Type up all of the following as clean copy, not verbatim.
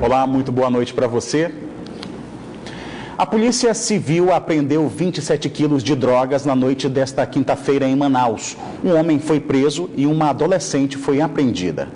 Olá, muito boa noite para você. A Polícia Civil apreendeu 27 quilos de drogas na noite desta quinta-feira em Manaus. Um homem foi preso e uma adolescente foi apreendida.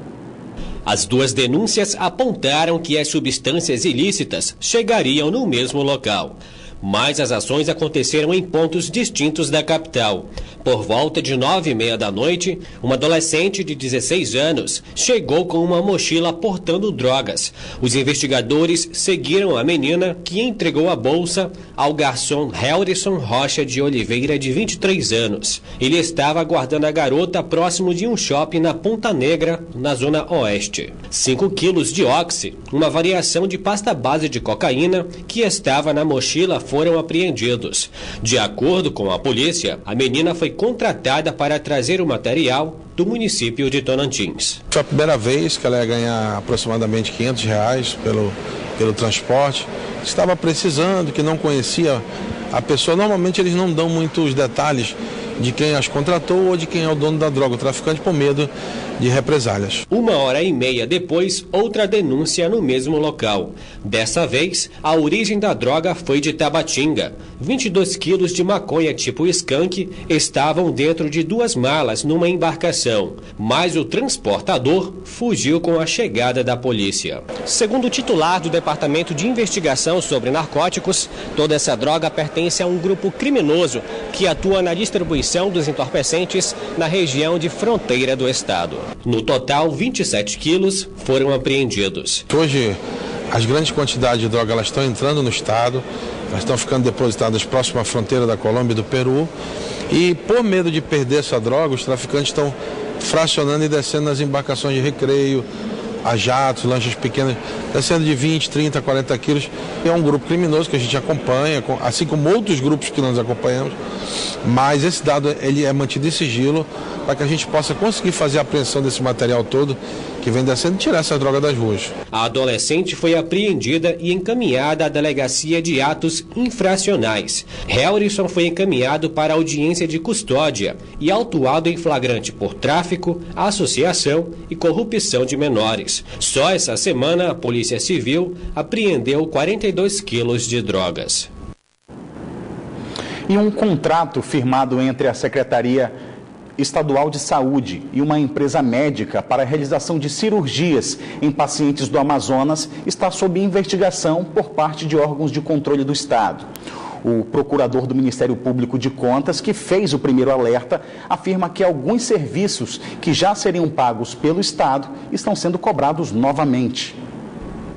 As duas denúncias apontaram que as substâncias ilícitas chegariam no mesmo local. Mas as ações aconteceram em pontos distintos da capital. Por volta de 9h30 da noite, uma adolescente de 16 anos chegou com uma mochila portando drogas. Os investigadores seguiram a menina, que entregou a bolsa ao garçom Helderson Rocha de Oliveira, de 23 anos. Ele estava aguardando a garota próximo de um shopping na Ponta Negra, na zona oeste. 5 quilos de oxi, uma variação de pasta base de cocaína, que estava na mochila, foram apreendidos. De acordo com a polícia, a menina foi contratada para trazer o material do município de Tonantins. Foi a primeira vez que ela ia ganhar aproximadamente R$500 pelo transporte. Estava precisando, que não conhecia a pessoa. Normalmente eles não dão muitos detalhes de quem as contratou ou de quem é o dono da droga, o traficante, por medo de represálias. 1h30 depois, outra denúncia no mesmo local. Dessa vez, a origem da droga foi de Tabatinga. 22 quilos de maconha tipo skunk estavam dentro de 2 malas numa embarcação, mas o transportador fugiu com a chegada da polícia. Segundo o titular do Departamento de Investigação sobre Narcóticos, toda essa droga pertence a um grupo criminoso que atua na distribuição dos entorpecentes na região de fronteira do estado. No total, 27 quilos foram apreendidos. Hoje, as grandes quantidades de droga elas estão entrando no estado, elas estão ficando depositadas próximo à fronteira da Colômbia e do Peru. E por medo de perder essa droga, os traficantes estão fracionando e descendo nas embarcações de recreio, a jatos, lanchas pequenas, descendo de 20, 30, 40 quilos. É um grupo criminoso que a gente acompanha, assim como outros grupos que nós acompanhamos, mas esse dado ele é mantido em sigilo para que a gente possa conseguir fazer a apreensão desse material todo que vem descendo e tirar essa droga das ruas. A adolescente foi apreendida e encaminhada à Delegacia de Atos Infracionais. Helderson foi encaminhado para a audiência de custódia e autuado em flagrante por tráfico, associação e corrupção de menores. Só essa semana, a Polícia Civil apreendeu 42 quilos de drogas. E um contrato firmado entre a Secretaria Estadual de Saúde e uma empresa médica para a realização de cirurgias em pacientes do Amazonas está sob investigação por parte de órgãos de controle do Estado. O procurador do Ministério Público de Contas, que fez o primeiro alerta, afirma que alguns serviços que já seriam pagos pelo Estado estão sendo cobrados novamente.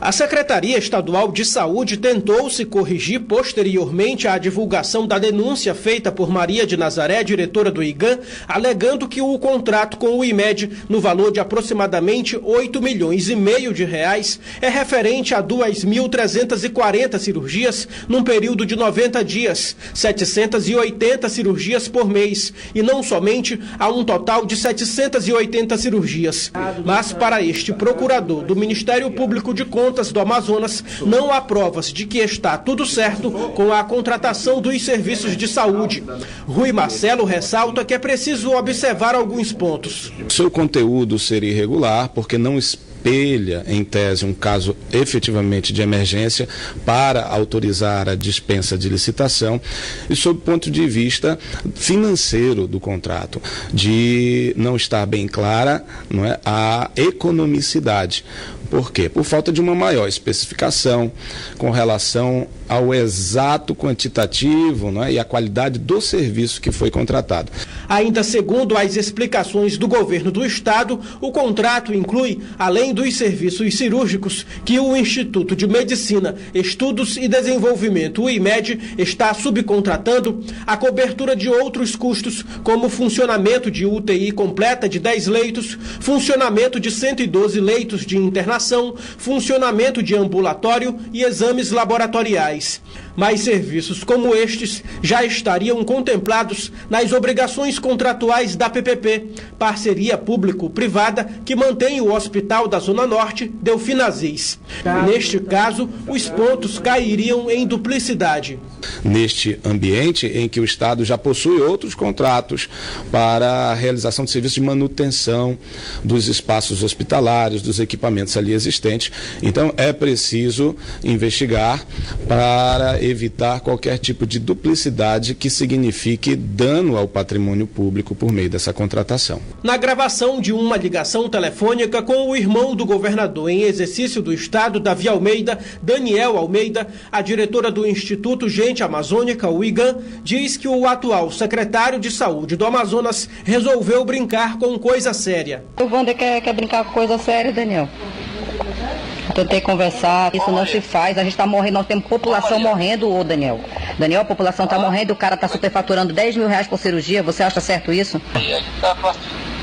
A Secretaria Estadual de Saúde tentou se corrigir posteriormente à divulgação da denúncia feita por Maria de Nazaré, diretora do IGAM, alegando que o contrato com o IMED, no valor de aproximadamente R$8,5 milhões, é referente a 2.340 cirurgias num período de 90 dias, 780 cirurgias por mês, e não somente a um total de 780 cirurgias. Mas para este procurador do Ministério Público de Contas do Amazonas, não há provas de que está tudo certo com a contratação dos serviços de saúde. Rui Marcelo ressalta que é preciso observar alguns pontos. Seu conteúdo seria irregular porque não espelha, em tese, um caso efetivamente de emergência para autorizar a dispensa de licitação, e sob o ponto de vista financeiro do contrato, de não estar bem clara, não é, a economicidade. Por quê? Por falta de uma maior especificação com relação ao exato quantitativo, não é, e a qualidade do serviço que foi contratado. Ainda segundo as explicações do governo do estado, o contrato inclui, além dos serviços cirúrgicos que o Instituto de Medicina, Estudos e Desenvolvimento, o IMED, está subcontratando, a cobertura de outros custos, como funcionamento de UTI completa de 10 leitos, funcionamento de 112 leitos de internação, funcionamento de ambulatório e exames laboratoriais. Mas serviços como estes já estariam contemplados nas obrigações contratuais da PPP, parceria público-privada que mantém o Hospital da Zona Norte, Delfim Aziz. Neste caso, os pontos cairiam em duplicidade. Neste ambiente em que o Estado já possui outros contratos para a realização de serviços de manutenção dos espaços hospitalares, dos equipamentos ali existentes. Então, é preciso investigar para evitar qualquer tipo de duplicidade que signifique dano ao patrimônio público por meio dessa contratação. Na gravação de uma ligação telefônica com o irmão do governador em exercício do Estado, Davi Almeida, Daniel Almeida, a diretora do Instituto Gente Amazônica, o IGAM, diz que o atual secretário de Saúde do Amazonas resolveu brincar com coisa séria. O Wander quer brincar com coisa séria, Daniel. Tentei conversar, isso não se faz, a gente está morrendo, nós temos população morrendo, ô Daniel. Daniel, a população está morrendo, o cara está superfaturando 10 mil reais por cirurgia, você acha certo isso?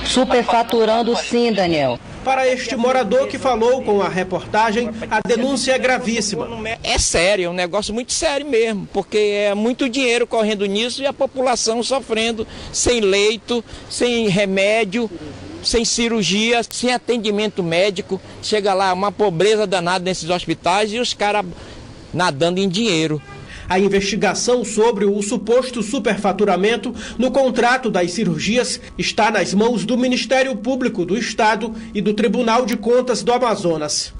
Superfaturando sim, Daniel. Para este morador que falou com a reportagem, a denúncia é gravíssima. É sério, é um negócio muito sério mesmo, porque é muito dinheiro correndo nisso e a população sofrendo, sem leito, sem remédio, sem cirurgia, sem atendimento médico. Chega lá uma pobreza danada nesses hospitais e os caras nadando em dinheiro. A investigação sobre o suposto superfaturamento no contrato das cirurgias está nas mãos do Ministério Público do Estado e do Tribunal de Contas do Amazonas.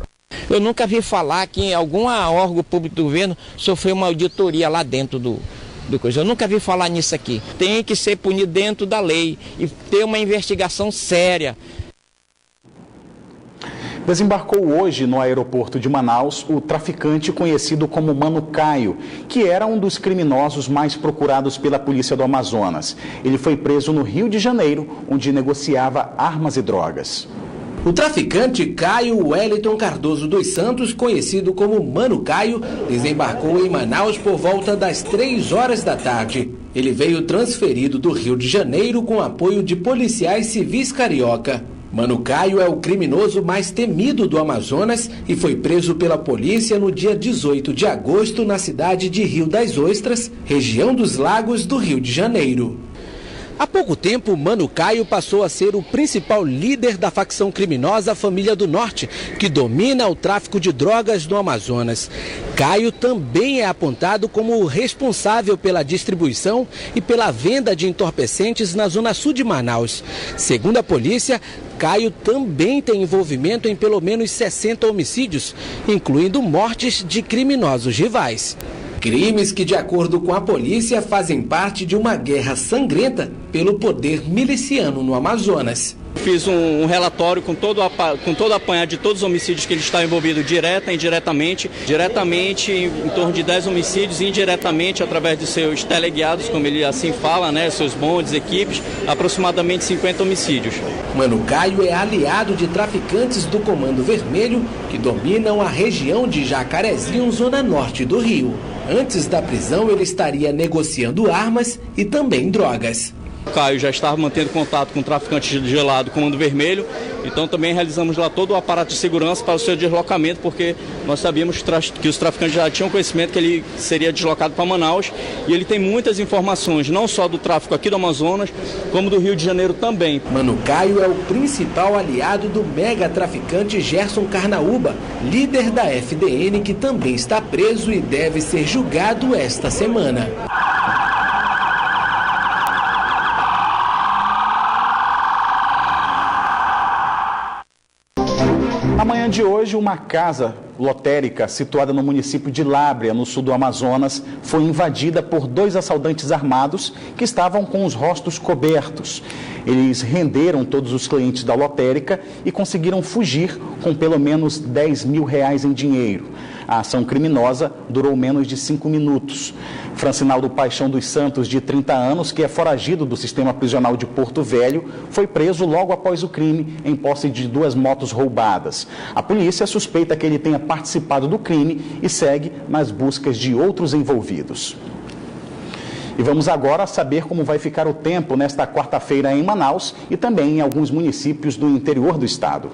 Eu nunca vi falar que algum órgão público do governo sofreu uma auditoria lá dentro do coisa. Eu nunca vi falar nisso aqui. Tem que ser punido dentro da lei e ter uma investigação séria. Desembarcou hoje no aeroporto de Manaus o traficante conhecido como Mano Caio, que era um dos criminosos mais procurados pela polícia do Amazonas. Ele foi preso no Rio de Janeiro, onde negociava armas e drogas. O traficante Caio Wellington Cardoso dos Santos, conhecido como Mano Caio, desembarcou em Manaus por volta das 3 horas da tarde. Ele veio transferido do Rio de Janeiro com apoio de policiais civis carioca. Mano Caio é o criminoso mais temido do Amazonas e foi preso pela polícia no dia 18 de agosto na cidade de Rio das Ostras, região dos Lagos do Rio de Janeiro. Há pouco tempo, Mano Caio passou a ser o principal líder da facção criminosa Família do Norte, que domina o tráfico de drogas no Amazonas. Caio também é apontado como o responsável pela distribuição e pela venda de entorpecentes na zona sul de Manaus. Segundo a polícia, Caio também tem envolvimento em pelo menos 60 homicídios, incluindo mortes de criminosos rivais. Crimes que, de acordo com a polícia, fazem parte de uma guerra sangrenta pelo poder miliciano no Amazonas. Fiz um relatório com todo o apanhado de todos os homicídios que ele está envolvido, direta e indiretamente. Diretamente, em torno de 10 homicídios, indiretamente, através de seus teleguiados, como ele assim fala, né, seus bondes, equipes, aproximadamente 50 homicídios. Mano Caio é aliado de traficantes do Comando Vermelho, que dominam a região de Jacarezinho, zona norte do Rio. Antes da prisão, ele estaria negociando armas e também drogas. O Caio já estava mantendo contato com traficantes de lá do Comando Vermelho, então também realizamos lá todo o aparato de segurança para o seu deslocamento, porque nós sabíamos que os traficantes já tinham conhecimento que ele seria deslocado para Manaus, e ele tem muitas informações, não só do tráfico aqui do Amazonas, como do Rio de Janeiro também. Mano Caio é o principal aliado do mega traficante Gerson Carnaúba, líder da FDN, que também está preso e deve ser julgado esta semana. Na manhã de hoje, uma casa lotérica situada no município de Lábrea, no sul do Amazonas, foi invadida por 2 assaltantes armados que estavam com os rostos cobertos. Eles renderam todos os clientes da lotérica e conseguiram fugir com pelo menos R$10 mil em dinheiro. A ação criminosa durou menos de 5 minutos. Francinaldo Paixão dos Santos, de 30 anos, que é foragido do sistema prisional de Porto Velho, foi preso logo após o crime, em posse de 2 motos roubadas. A polícia suspeita que ele tenha participado do crime e segue nas buscas de outros envolvidos. E vamos agora saber como vai ficar o tempo nesta quarta-feira em Manaus e também em alguns municípios do interior do estado.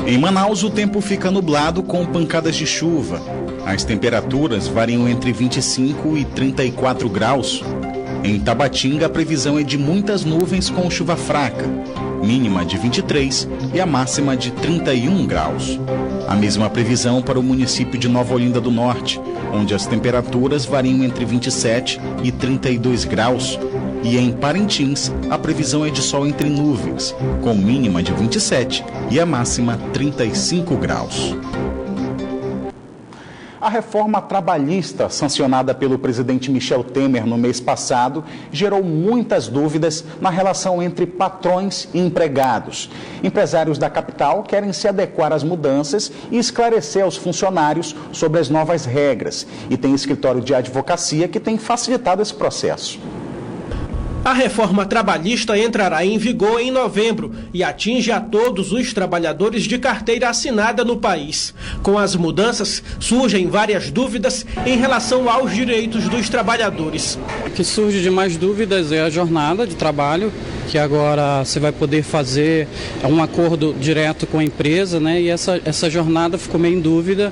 Em Manaus, o tempo fica nublado com pancadas de chuva. As temperaturas variam entre 25 e 34 graus. Em Tabatinga, a previsão é de muitas nuvens com chuva fraca, mínima de 23 e a máxima de 31 graus. A mesma previsão para o município de Nova Olinda do Norte, onde as temperaturas variam entre 27 e 32 graus. E em Parintins, a previsão é de sol entre nuvens, com mínima de 27 e a máxima 35 graus. A reforma trabalhista sancionada pelo presidente Michel Temer no mês passado gerou muitas dúvidas na relação entre patrões e empregados. Empresários da capital querem se adequar às mudanças e esclarecer aos funcionários sobre as novas regras. E tem escritório de advocacia que tem facilitado esse processo. A reforma trabalhista entrará em vigor em novembro e atinge a todos os trabalhadores de carteira assinada no país. Com as mudanças, surgem várias dúvidas em relação aos direitos dos trabalhadores. O que surge de mais dúvidas é a jornada de trabalho, que agora você vai poder fazer um acordo direto com a empresa, né? E essa jornada ficou meio em dúvida.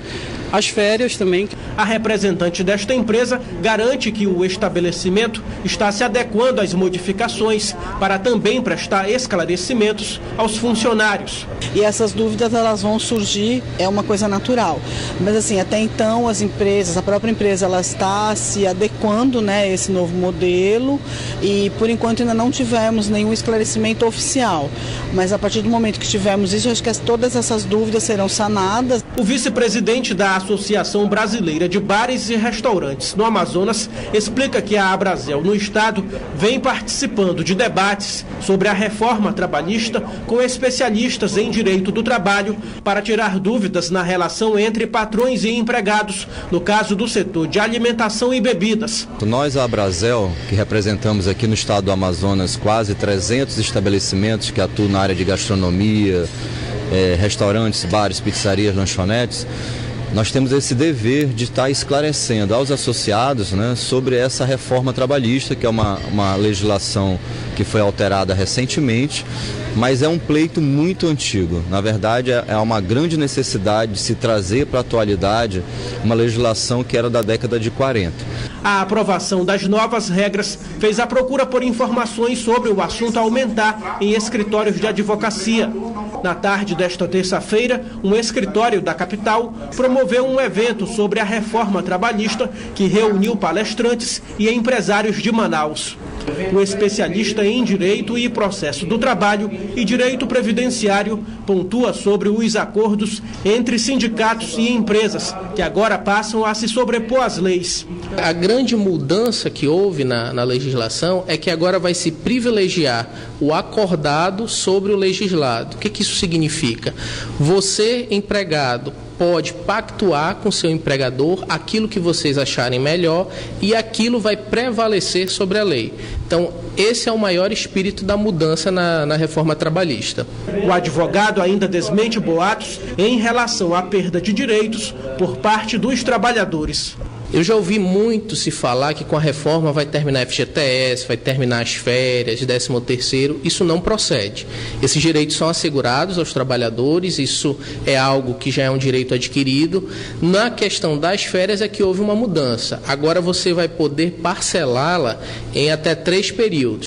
As férias também. A representante desta empresa garante que o estabelecimento está se adequando às modificações para também prestar esclarecimentos aos funcionários. E essas dúvidas elas vão surgir, é uma coisa natural. Mas assim, até então as empresas, a própria empresa, ela está se adequando, né, a esse novo modelo e por enquanto ainda não tivemos nenhum esclarecimento oficial. Mas a partir do momento que tivermos isso, acho que todas essas dúvidas serão sanadas. O vice-presidente da Associação Brasileira de Bares e Restaurantes no Amazonas explica que a Abrazel no estado vem participando de debates sobre a reforma trabalhista com especialistas em direito do trabalho para tirar dúvidas na relação entre patrões e empregados, no caso do setor de alimentação e bebidas. Nós, a Abrazel, que representamos aqui no estado do Amazonas quase 300 estabelecimentos que atuam na área de gastronomia, restaurantes, bares, pizzarias, lanchonetes, nós temos esse dever de estar esclarecendo aos associados, né, sobre essa reforma trabalhista, que é uma legislação que foi alterada recentemente, mas é um pleito muito antigo. Na verdade, é uma grande necessidade de se trazer para a atualidade uma legislação que era da década de 40. A aprovação das novas regras fez a procura por informações sobre o assunto aumentar em escritórios de advocacia. Na tarde desta terça-feira, um escritório da capital promoveu um evento sobre a reforma trabalhista que reuniu palestrantes e empresários de Manaus. O especialista em Direito e Processo do Trabalho e Direito Previdenciário pontua sobre os acordos entre sindicatos e empresas, que agora passam a se sobrepor às leis. A grande mudança que houve na legislação é que agora vai se privilegiar o acordado sobre o legislado. O que isso significa? Você, empregado, pode pactuar com seu empregador aquilo que vocês acharem melhor e aquilo vai prevalecer sobre a lei. Então, esse é o maior espírito da mudança na reforma trabalhista. O advogado ainda desmente boatos em relação à perda de direitos por parte dos trabalhadores. Eu já ouvi muito se falar que com a reforma vai terminar a FGTS, vai terminar as férias, 13º. Isso não procede. Esses direitos são assegurados aos trabalhadores, isso é algo que já é um direito adquirido. Na questão das férias é que houve uma mudança. Agora você vai poder parcelá-la em até 3 períodos.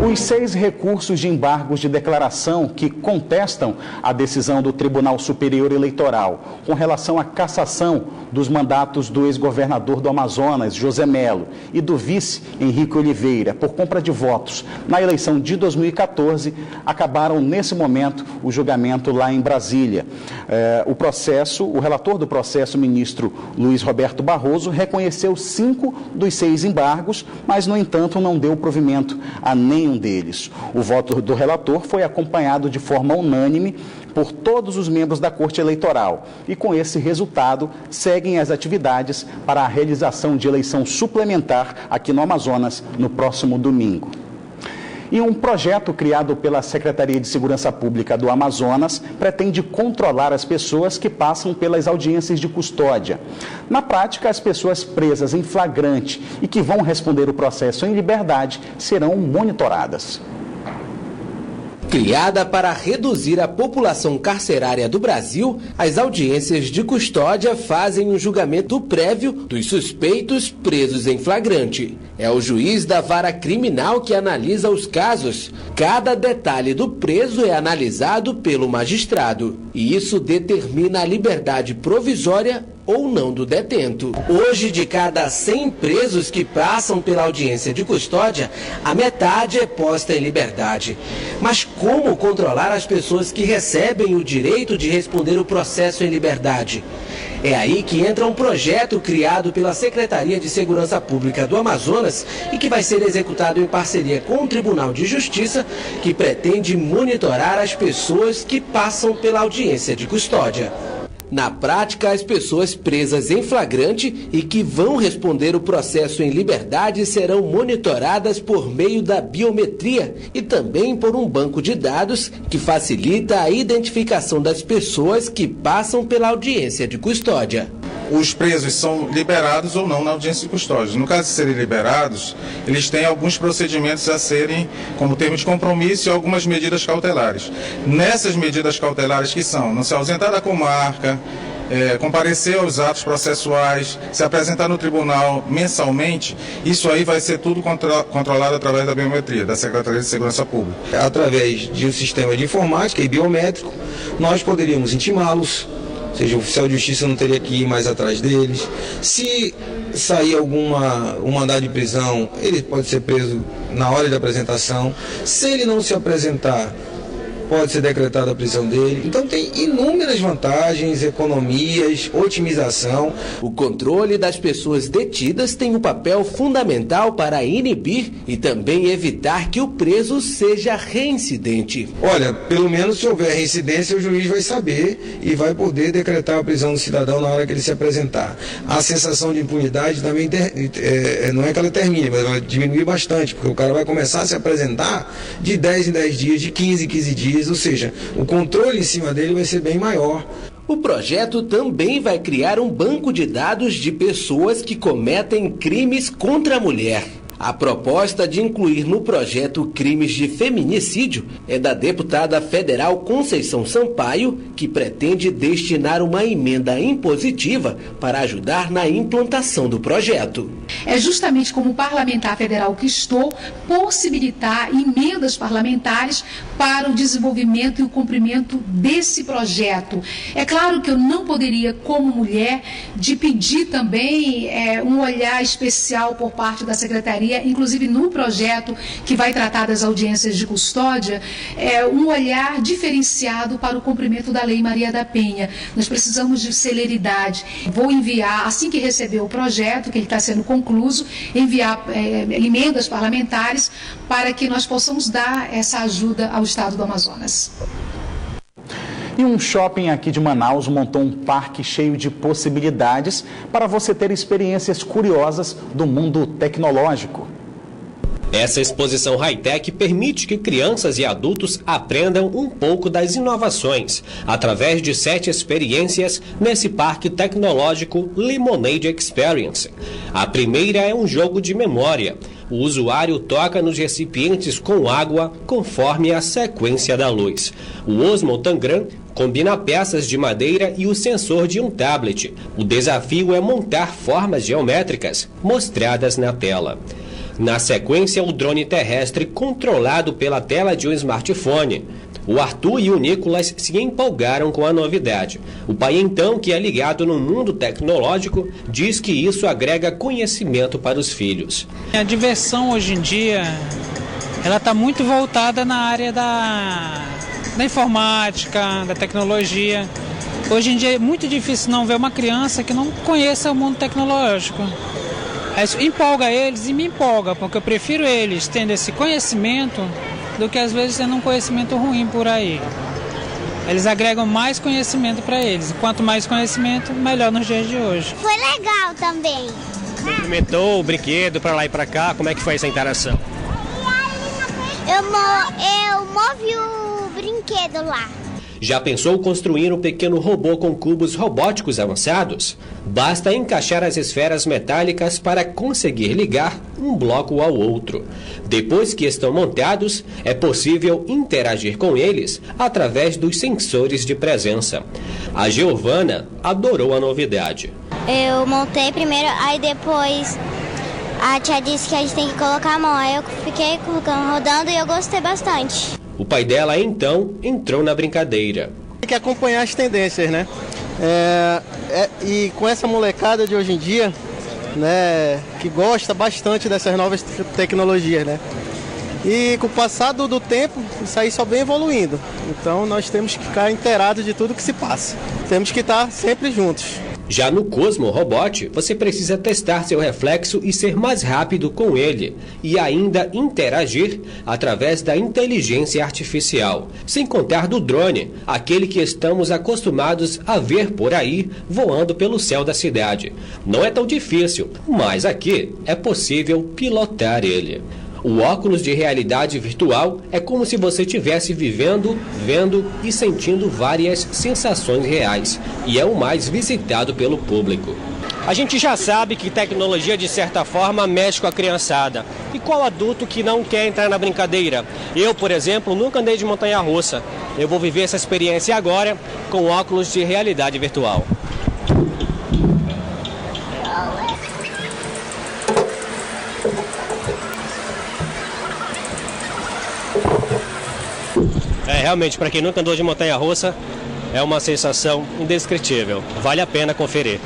Os 6 recursos de embargos de declaração que contestam a decisão do Tribunal Superior Eleitoral com relação à cassação dos mandatos do ex-governador do Amazonas, José Melo, e do vice, Henrique Oliveira, por compra de votos na eleição de 2014, acabaram nesse momento o julgamento lá em Brasília. O relator do processo, o ministro Luiz Roberto Barroso, reconheceu 5 dos 6 embargos, mas, no entanto, não deu provimento a nenhum deles. O voto do relator foi acompanhado de forma unânime por todos os membros da Corte Eleitoral e, com esse resultado, seguem as atividades para a realização de eleição suplementar aqui no Amazonas no próximo domingo. E um projeto criado pela Secretaria de Segurança Pública do Amazonas pretende controlar as pessoas que passam pelas audiências de custódia. Na prática, as pessoas presas em flagrante e que vão responder o processo em liberdade serão monitoradas. Criada para reduzir a população carcerária do Brasil, as audiências de custódia fazem um julgamento prévio dos suspeitos presos em flagrante. É o juiz da vara criminal que analisa os casos. Cada detalhe do preso é analisado pelo magistrado. E isso determina a liberdade provisória ou não do detento. Hoje, de cada 100 presos que passam pela audiência de custódia, a metade é posta em liberdade. Mas como controlar as pessoas que recebem o direito de responder o processo em liberdade? É aí que entra um projeto criado pela Secretaria de Segurança Pública do Amazonas e que vai ser executado em parceria com o Tribunal de Justiça, que pretende monitorar as pessoas que passam pela audiência de custódia. Na prática, as pessoas presas em flagrante e que vão responder o processo em liberdade serão monitoradas por meio da biometria e também por um banco de dados que facilita a identificação das pessoas que passam pela audiência de custódia. Os presos são liberados ou não na audiência de custódia. No caso de serem liberados, eles têm alguns procedimentos a serem, como termo de compromisso e algumas medidas cautelares. Nessas medidas cautelares que são não se ausentar da comarca, comparecer aos atos processuais, se apresentar no tribunal mensalmente, isso aí vai ser tudo controlado através da biometria, da Secretaria de Segurança Pública. Através de um sistema de informática e biométrico, nós poderíamos intimá-los, ou seja, o oficial de justiça não teria que ir mais atrás deles. Se sair um mandado de prisão, ele pode ser preso na hora de apresentação. Se ele não se apresentar, pode ser decretada a prisão dele. Então tem inúmeras vantagens, economias, otimização. O controle das pessoas detidas tem um papel fundamental para inibir e também evitar que o preso seja reincidente. Olha, pelo menos se houver reincidência, o juiz vai saber e vai poder decretar a prisão do cidadão na hora que ele se apresentar. A sensação de impunidade também não é que ela termine, mas vai diminuir bastante, porque o cara vai começar a se apresentar de 10 em 10 dias, de 15 em 15 dias, ou seja, o controle em cima dele vai ser bem maior. O projeto também vai criar um banco de dados de pessoas que cometem crimes contra a mulher. A proposta de incluir no projeto crimes de feminicídio é da deputada federal Conceição Sampaio, que pretende destinar uma emenda impositiva para ajudar na implantação do projeto. É justamente como parlamentar federal que estou, possibilitar emendas parlamentares para o desenvolvimento e o cumprimento desse projeto. É claro que eu não poderia, como mulher, de pedir também um olhar especial por parte da Secretaria, inclusive no projeto que vai tratar das audiências de custódia, um olhar diferenciado para o cumprimento da Lei Maria da Penha. Nós precisamos de celeridade. Vou enviar, assim que receber o projeto, que ele está sendo concluído, enviar emendas parlamentares para que nós possamos dar essa ajuda ao Estado do Amazonas. E um shopping aqui de Manaus montou um parque cheio de possibilidades para você ter experiências curiosas do mundo tecnológico. Essa exposição high-tech permite que crianças e adultos aprendam um pouco das inovações, através de 7 experiências nesse parque tecnológico Lemonade Experience. A primeira é um jogo de memória. O usuário toca nos recipientes com água conforme a sequência da luz. O Osmo Tangram combina peças de madeira e o sensor de um tablet. O desafio é montar formas geométricas mostradas na tela. Na sequência, o drone terrestre controlado pela tela de um smartphone. O Arthur e o Nicolas se empolgaram com a novidade. O pai, então, que é ligado no mundo tecnológico, diz que isso agrega conhecimento para os filhos. A diversão hoje em dia, ela está muito voltada na área da informática, da tecnologia. Hoje em dia é muito difícil não ver uma criança que não conheça o mundo tecnológico. Isso empolga eles e me empolga, porque eu prefiro eles tendo esse conhecimento do que às vezes tendo um conhecimento ruim por aí. Eles agregam mais conhecimento para eles. Quanto mais conhecimento, melhor nos dias de hoje. Foi legal também. Você implementou o brinquedo para lá e para cá? Como é que foi essa interação? Eu movi o brinquedo lá. Já pensou construir um pequeno robô com cubos robóticos avançados? Basta encaixar as esferas metálicas para conseguir ligar um bloco ao outro. Depois que estão montados, é possível interagir com eles através dos sensores de presença. A Giovana adorou a novidade. Eu montei primeiro, aí depois a tia disse que a gente tem que colocar a mão. Aí eu fiquei rodando e eu gostei bastante. O pai dela, então, entrou na brincadeira. Tem que acompanhar as tendências, né? E com essa molecada de hoje em dia, né, que gosta bastante dessas novas tecnologias, né? E com o passar do tempo, isso aí só vem evoluindo. Então nós temos que ficar inteirados de tudo que se passa. Temos que estar sempre juntos. Já no Cosmo Robot, você precisa testar seu reflexo e ser mais rápido com ele, e ainda interagir através da inteligência artificial. Sem contar do drone, aquele que estamos acostumados a ver por aí voando pelo céu da cidade. Não é tão difícil, mas aqui é possível pilotar ele. O óculos de realidade virtual é como se você estivesse vivendo, vendo e sentindo várias sensações reais. E é o mais visitado pelo público. A gente já sabe que tecnologia, de certa forma, mexe com a criançada. E qual adulto que não quer entrar na brincadeira? Eu, por exemplo, nunca andei de montanha-russa. Eu vou viver essa experiência agora com óculos de realidade virtual. Realmente, para quem nunca andou de montanha-russa, é uma sensação indescritível. Vale a pena conferir.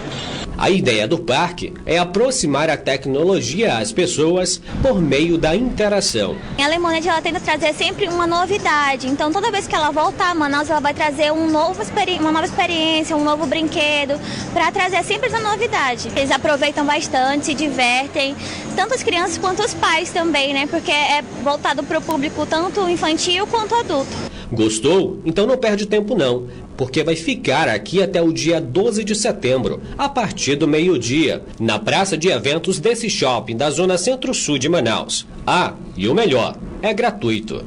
A ideia do parque é aproximar a tecnologia às pessoas por meio da interação. A Lemonade, ela tenta trazer sempre uma novidade. Então, toda vez que ela voltar a Manaus, ela vai trazer uma nova experiência, um novo brinquedo, para trazer sempre essa novidade. Eles aproveitam bastante, se divertem, tanto as crianças quanto os pais também, né? Porque é voltado para o público tanto infantil quanto adulto. Gostou? Então não perde tempo não, porque vai ficar aqui até o dia 12 de setembro, a partir do meio-dia, na praça de eventos desse shopping da zona centro-sul de Manaus. E o melhor, é gratuito.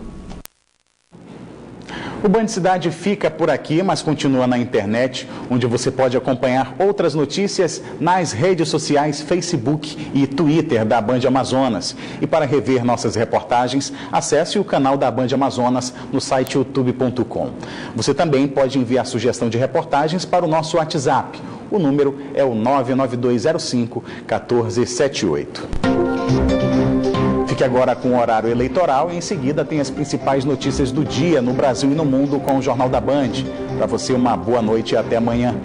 O Band Cidade fica por aqui, mas continua na internet, onde você pode acompanhar outras notícias nas redes sociais Facebook e Twitter da Band Amazonas. E para rever nossas reportagens, acesse o canal da Band Amazonas no site youtube.com. Você também pode enviar sugestão de reportagens para o nosso WhatsApp. O número é o 99205-1478. Fique agora com o horário eleitoral e em seguida tem as principais notícias do dia no Brasil e no mundo com o Jornal da Band. Para você, uma boa noite e até amanhã.